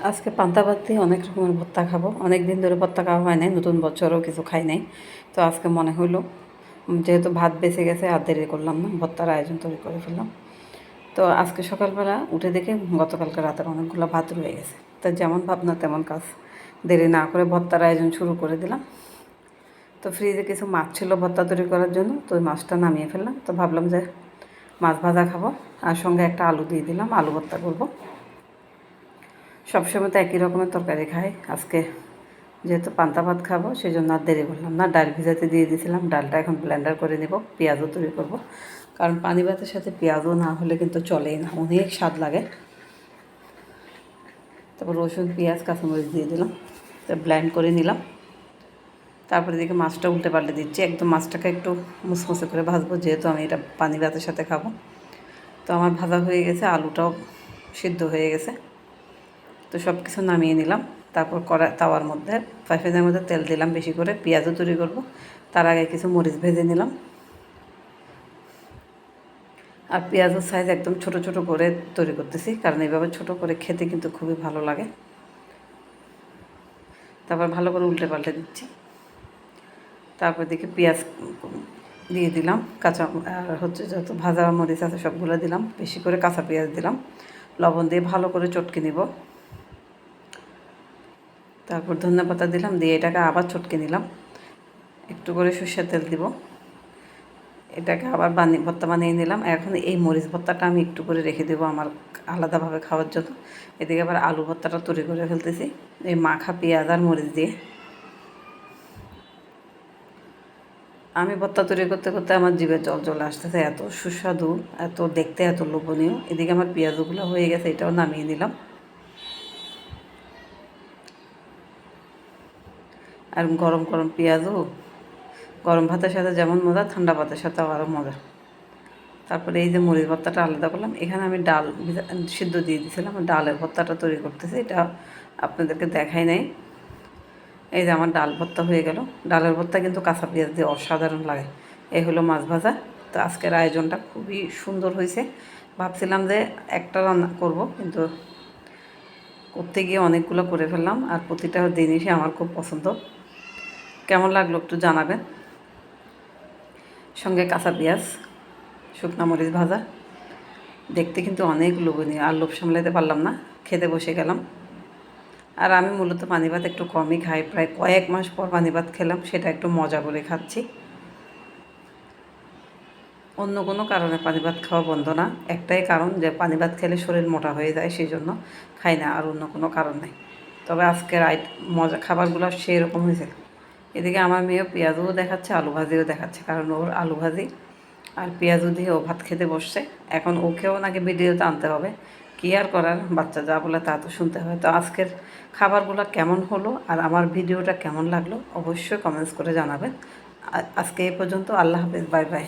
আজকে পান্তা ভাত দিয়ে অনেক রকমের ভর্তা খাবো। অনেক দিন ধরে ভর্তা খাওয়া হয় নাই, নতুন বছরও কিছু খাই নাই। তো আজকে মনে হইলো যেহেতু ভাত বেঁচে গেছে আর দেরি করলাম না, ভর্তার আয়োজন তৈরি করে ফেললাম। তো আজকে সকালবেলা উঠে দেখে গতকালকে রাতের অনেকগুলো ভাত রয়ে গেছে। তো যেমন ভাবনা তেমন কাজ, দেরি না করে ভর্তার আয়োজন শুরু করে দিলাম। তো ফ্রিজে কিছু মাছ ছিল ভর্তা তৈরি করার জন্য, তো ওই মাছটা নামিয়ে ফেললাম। তো ভাবলাম যে মাছ ভাজা খাবো, আর সঙ্গে একটা আলু দিয়ে দিলাম, আলু ভর্তা করবো। সবসময় তো একই রকমের তরকারি খাই, আজকে যেহেতু পান্তা ভাত খাবো সেই জন্য আর দেরি করলাম না, ডাল ভিজাতে দিয়ে দিয়েছিলাম। ডালটা এখন ব্লেন্ডার করে নেব, পেঁয়াজও তৈরি করব, কারণ পানি ভাতের সাথে পেঁয়াজও না হলে কিন্তু চলেই না, অনেক স্বাদ লাগে। তারপর রসুন পেঁয়াজ কাঁচামরিচ দিয়ে দিলাম, তো ব্লেন্ড করে নিলাম। তারপরে দেখে মাছটা উল্টে পাল্টে দিচ্ছি, একদম মাছটাকে একটু মুসমুসে করে ভাজবো, যেহেতু আমি এটা পানি ভাতের সাথে খাবো। তো আমার ভাজা হয়ে গেছে, আলুটাও সিদ্ধ হয়ে গেছে। তো সব কিছু নামিয়ে নিলাম। তারপর তাওয়ার মধ্যে ফ্রাই প্যানের মধ্যে তেল দিলাম বেশি করে, পেঁয়াজও তৈরি করব। তার আগে কিছু মরিচ ভেজে নিলাম। আর পেঁয়াজের সাইজ একদম ছোট ছোট করে তৈরি করতেছি, কারণ এইভাবে ছোট করে খেতে কিন্তু খুবই ভালো লাগে। তারপর ভালো করে উল্টে পাল্টে দিচ্ছি। তারপর দেখি পেঁয়াজ দিয়ে দিলাম, কাঁচা আর হচ্ছে যত ভাজা মরিচ আছে সবগুলো দিলাম, বেশি করে কাঁচা পেঁয়াজ দিলাম, লবণ দিয়ে ভালো করে চটকে নিব। তারপর ধনেপাতা দিলাম, দিয়ে এটাকে আবার চটকে নিলাম। একটু করে সরষের তেল দিব, এটাকে আবার ভর্তা বানিয়ে নিলাম। এখন এই মরিচ ভর্তাটা আমি একটু করে রেখে দেবো আমার আলাদাভাবে খাওয়ার জন্য। এদিকে আবার আলু ভর্তাটা তৈরি করে ফেলতেছি এই মাখা পেঁয়াজ আর মরিচ দিয়ে। আমি ভর্তা তৈরি করতে করতে আমার জিভে জল চলে আসতেছে, এত সুস্বাদু, এত দেখতে এত লোভনীয়। এদিকে আমার পেঁয়াজগুলো হয়ে গেছে, এটাও নামিয়ে নিলাম। আর গরম গরম পেঁয়াজও গরম ভাতের সাথে যেমন মজা, ঠান্ডা ভাতের সাথেও আরও মজা। তারপরে এই যে মরিচ ভর্তাটা আলাদা করলাম, এখানে আমি ডাল সিদ্ধ দিয়ে দিয়েছিলাম, ডালের ভর্তাটা তৈরি করতেছি, এটা আপনাদেরকে দেখাই নাই। এই যে আমার ডাল ভর্তা হয়ে গেল। ডালের ভর্তা কিন্তু কাঁচা পেঁয়াজ দিয়ে অসাধারণ লাগে। এই হলো মাছ ভাজা। তো আজকের আয়োজনটা খুবই সুন্দর হয়েছে। ভাবছিলাম যে একটা রান্না করব, কিন্তু করতে গিয়ে অনেকগুলো করে ফেললাম, আর প্রতিটা জিনিসই আমার খুব পছন্দ। কেমন লাগলো একটু জানাবেন। সঙ্গে কাঁচা পেঁয়াজ, শুকনা মরিচ ভাজা, দেখতে কিন্তু অনেক লোভনীয়। আর লোভ সামলাতে পারলাম না, খেতে বসে গেলাম। আর আমি মূলত পানি ভাত একটু কমই খাই, প্রায় কয়েক মাস পর পানি ভাত খেলাম, সেটা একটু মজা করে খাচ্ছি। অন্য কোনো কারণে পানি ভাত খাওয়া বন্ধ না, একটাই কারণ যে পানি ভাত খেলে শরীর মোটা হয়ে যায়, সেই জন্য খাই না, আর অন্য কোনো কারণ নেই। তবে আজকের মজা খাবারগুলো সেই রকম হয়েছে। এদিকে আমার মেয়েও পেঁয়াজও দেখাচ্ছে, আলু ভাজিও দেখাচ্ছে, কারণ ওর আলু ভাজি আর পেঁয়াজু দিয়ে ও ভাত খেতে বসছে। এখন ওকেও নাকি ভিডিওতে আনতে হবে, কী আর করার, বাচ্চা যা বলে তা তো শুনতে হয়। তো আজকের খাবারগুলো কেমন হলো আর আমার ভিডিওটা কেমন লাগলো অবশ্যই কমেন্টস করে জানাবেন। আজকে এই পর্যন্ত, আল্লাহ হাফেজ, বাই বাই।